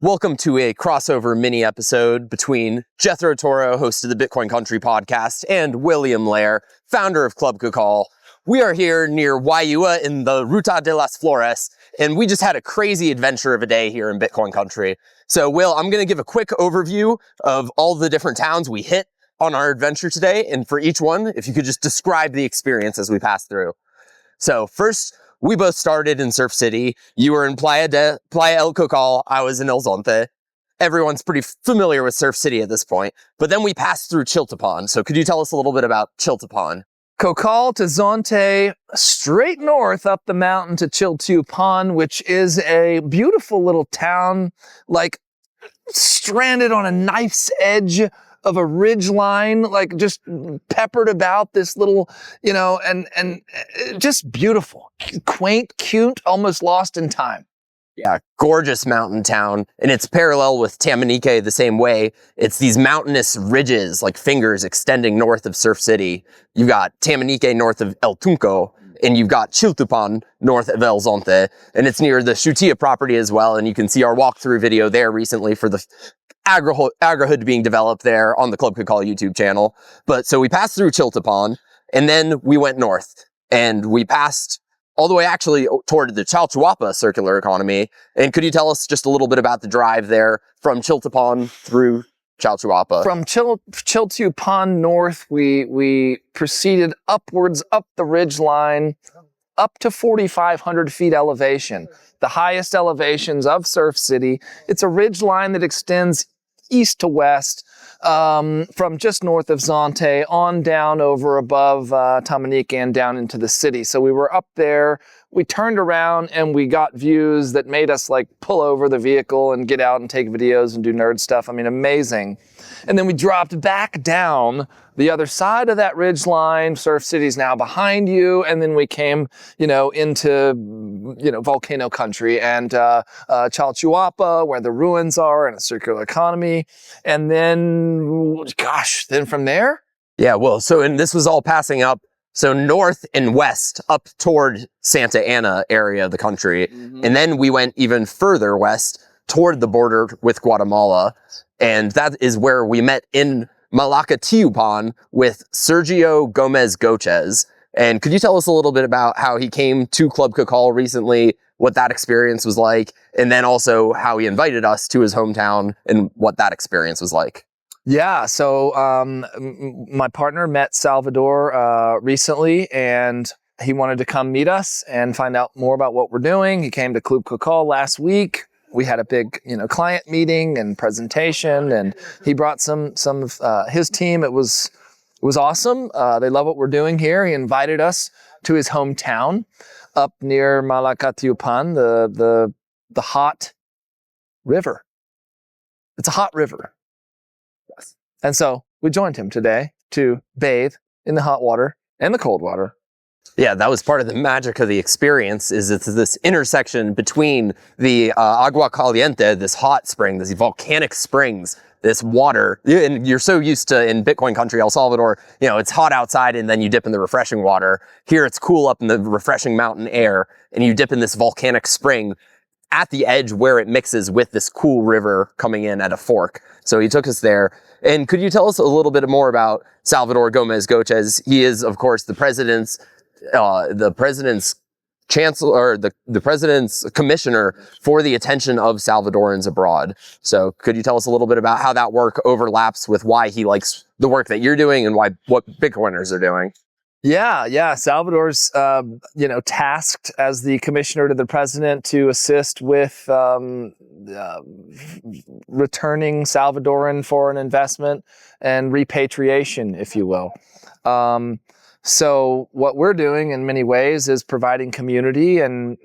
Welcome to a crossover mini episode between Jethro Toro, host of the Bitcoin Country podcast, and William Lehr, founder of Club Cocal. We are here near Waiua in the Ruta de las Flores, and we just had a crazy adventure of a day here in Bitcoin Country. So, Will, I'm going to give a quick overview of all the different towns we hit on our adventure today, and for each one, if you could just describe the experience as we pass through. So, first, we both started in Surf City. You were in Playa El Cocal. I was in El Zonte. Everyone's pretty familiar with Surf City at this point. But then we passed through Chiltepon. So could you tell us a little bit about Chiltepon? Cocal to Zonte, straight north up the mountain to Chiltepon, which is a beautiful little town, like stranded on a knife's edge of a ridge line, like just peppered about this little, and just beautiful, quaint, cute, almost lost in time. Yeah, gorgeous mountain town. And it's parallel with Tamanique the same way. It's these mountainous ridges, like fingers extending north of Surf City. You've got Tamanique north of El Tunco, and you've got Chiltepon north of El Zonte. And it's near the Shutia property as well. And you can see our walkthrough video there recently for the agri-hood being developed there on the Club Cocal YouTube channel. But so we passed through Chiltepon, and then we went north, and we passed all the way actually toward the Chalchuapa circular economy. And could you tell us just a little bit about the drive there from Chiltepon through Chalchuapa? From Chiltepon north, we proceeded upwards up the ridge line up to 4,500 feet elevation, the highest elevations of Surf City. It's a ridge line that extends east to west, from just north of Zonte on down over above Tamanique and down into the city. So we were up there, we turned around and we got views that made us like pull over the vehicle and get out and take videos and do nerd stuff. I mean, amazing. And then we dropped back down the other side of that ridge line. Surf City's now behind you. And then we came, into, volcano country and Chalchuapa, where the ruins are, and a circular economy. And then, then from there? Yeah, well, and this was all passing up. So north and west up toward Santa Ana area of the country. Mm-hmm. And then we went even further west toward the border with Guatemala. And that is where we met in Malacatiupan with Sergio Gomez Gochez. And could you tell us a little bit about how he came to Club Cocal recently, what that experience was like, and then also how he invited us to his hometown and what that experience was like? Yeah, so my partner met Salvador recently, and he wanted to come meet us and find out more about what we're doing. He came to Club Cocal last week. We had a big, client meeting and presentation, and he brought some of his team. It was awesome. They love what we're doing here. He invited us to his hometown up near Malacatiupan, the hot river. It's a hot river. Yes. And so we joined him today to bathe in the hot water and the cold water. Yeah, that was part of the magic of the experience, is it's this intersection between the agua caliente, this hot spring, these volcanic springs, this water. And you're so used to, in Bitcoin country, El Salvador, it's hot outside and then you dip in the refreshing water. Here it's cool up in the refreshing mountain air, and you dip in this volcanic spring at the edge where it mixes with this cool river coming in at a fork. So he took us there. And could you tell us a little bit more about Salvador Gomez Gochez? He is, of course, the president's chancellor, or the president's commissioner for the attention of Salvadorans abroad. So could you tell us a little bit about how that work overlaps with why he likes the work that you're doing and what Bitcoiners are doing? Yeah. Salvador's, tasked as the commissioner to the president to assist with returning Salvadoran foreign investment and repatriation, if you will. So what we're doing in many ways is providing community and,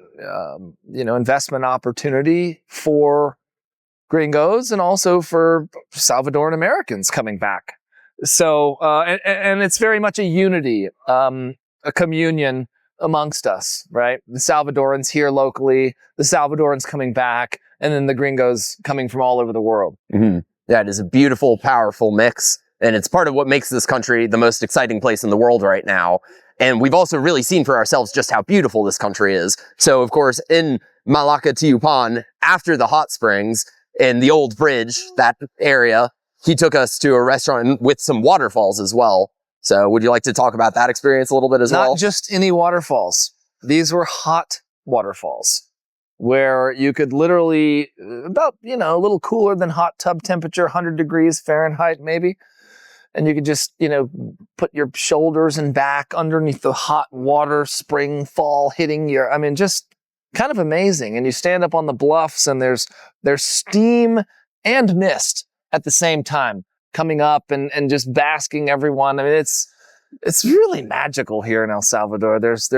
investment opportunity for gringos and also for Salvadoran Americans coming back. So, and it's very much a unity, a communion amongst us, right? The Salvadorans here locally, the Salvadorans coming back, and then the gringos coming from all over the world. Mm-hmm. Yeah, it is a beautiful, powerful mix. And it's part of what makes this country the most exciting place in the world right now. And we've also really seen for ourselves just how beautiful this country is. So, of course, in Malacatiupan, after the hot springs, in the old bridge, that area, he took us to a restaurant with some waterfalls as well. So would you like to talk about that experience a little bit as well? Not just any waterfalls. These were hot waterfalls where you could literally, about, a little cooler than hot tub temperature, 100 degrees Fahrenheit maybe. And you could just, put your shoulders and back underneath the hot water spring fall hitting just kind of amazing. And you stand up on the bluffs and there's steam and mist at the same time coming up and just basking everyone. I mean, it's really magical here in El Salvador. There's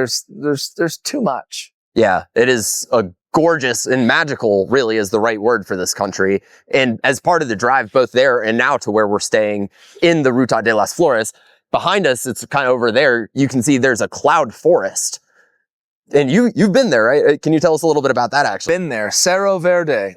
too much. Yeah, it is a gorgeous and magical, really is the right word for this country. And as part of the drive, both there and now to where we're staying in the Ruta de las Flores, behind us, it's kind of over there, you can see there's a cloud forest. And you've been there, right? Can you tell us a little bit about that, actually? Been there. Cerro Verde,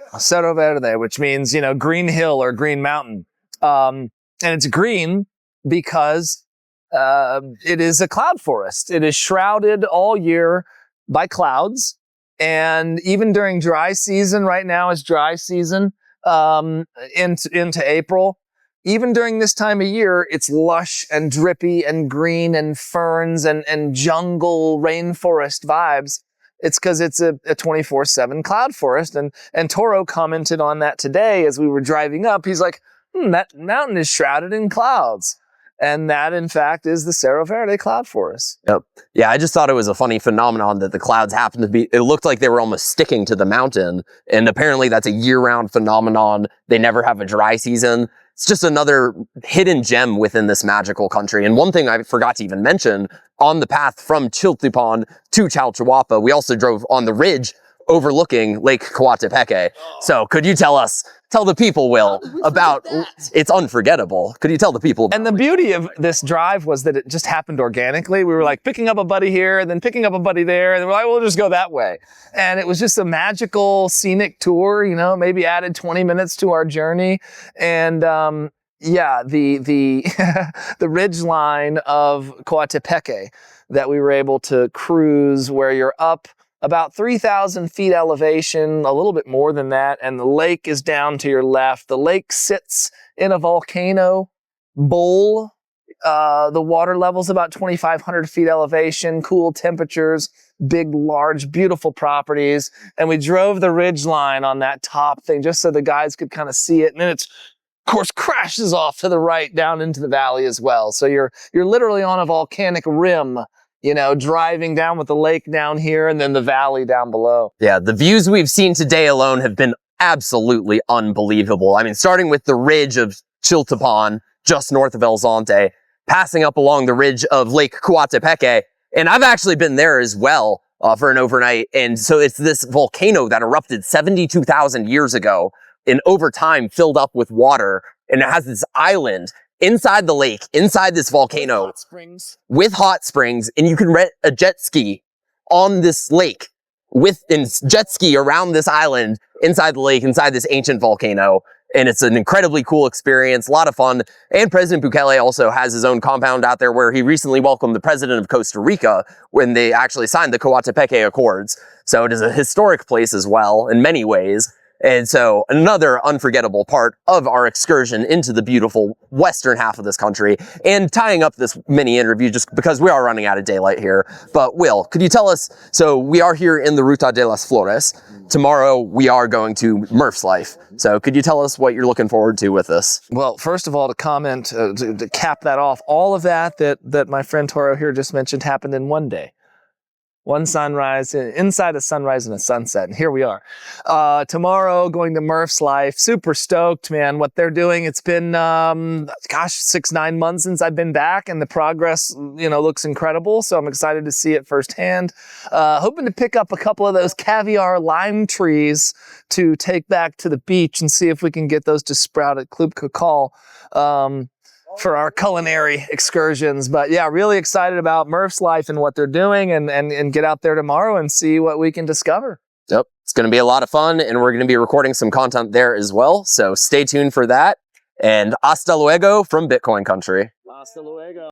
which means, green hill or green mountain. And it's green because it is a cloud forest. It is shrouded all year by clouds. And even during dry season, right now is dry season, into April. Even during this time of year, it's lush and drippy and green and ferns and jungle rainforest vibes. It's because it's a 24/7 cloud forest. And Toro commented on that today as we were driving up. He's like, that mountain is shrouded in clouds. And that, in fact, is the Cerro Verde cloud forest. Yep. Yeah, I just thought it was a funny phenomenon that the clouds happened to be, it looked like they were almost sticking to the mountain. And apparently that's a year-round phenomenon. They never have a dry season. It's just another hidden gem within this magical country. And one thing I forgot to even mention, on the path from Chiltepon to Chalchihuapa, we also drove on the ridge overlooking Lake Coatepeque. So could you tell the people, Will, about, it's unforgettable. Could you tell the people? And the beauty of this drive was that it just happened organically. We were like picking up a buddy here, and then picking up a buddy there, and then we're like, we'll just go that way. And it was just a magical scenic tour, maybe added 20 minutes to our journey. And, the the ridge line of Coatepeque that we were able to cruise, where you're up about 3,000 feet elevation, a little bit more than that, and the lake is down to your left. The lake sits in a volcano bowl. The water level's about 2,500 feet elevation, cool temperatures, big, large, beautiful properties. And we drove the ridge line on that top thing just so the guys could kind of see it. And then it's, of course, crashes off to the right down into the valley as well. So you're literally on a volcanic rim, driving down with the lake down here and then the valley down below. Yeah, the views we've seen today alone have been absolutely unbelievable. I mean, starting with the ridge of Chiltepon, just north of El Zonte, passing up along the ridge of Lake Coatepeque. And I've actually been there as well for an overnight. And so it's this volcano that erupted 72,000 years ago and over time filled up with water. And it has this island inside the lake, inside this volcano with hot springs, and you can rent a jet ski on this lake and jet ski around this island inside the lake, inside this ancient volcano. And it's an incredibly cool experience, a lot of fun. And President Bukele also has his own compound out there where he recently welcomed the president of Costa Rica when they actually signed the Coatepeque Accords. So it is a historic place as well in many ways. And so another unforgettable part of our excursion into the beautiful western half of this country, and tying up this mini interview just because we are running out of daylight here. But Will, could you tell us, so we are here in the Ruta de las Flores. Tomorrow we are going to Murph's Life. So could you tell us what you're looking forward to with this? Well, first of all, to comment, to cap that off, all of that my friend Toro here just mentioned happened in one day. One sunrise, inside a sunrise and a sunset, and here we are. Tomorrow, going to Murph's Life. Super stoked, man. What they're doing, it's been, 6-9 months since I've been back, and the progress, looks incredible, so I'm excited to see it firsthand. Hoping to pick up a couple of those caviar lime trees to take back to the beach and see if we can get those to sprout at Club Cocal. For our culinary excursions. But yeah, really excited about Murph's Life and what they're doing, and get out there tomorrow and see what we can discover. Yep, it's going to be a lot of fun, and we're going to be recording some content there as well. So stay tuned for that. And hasta luego from Bitcoin Country. Hasta luego.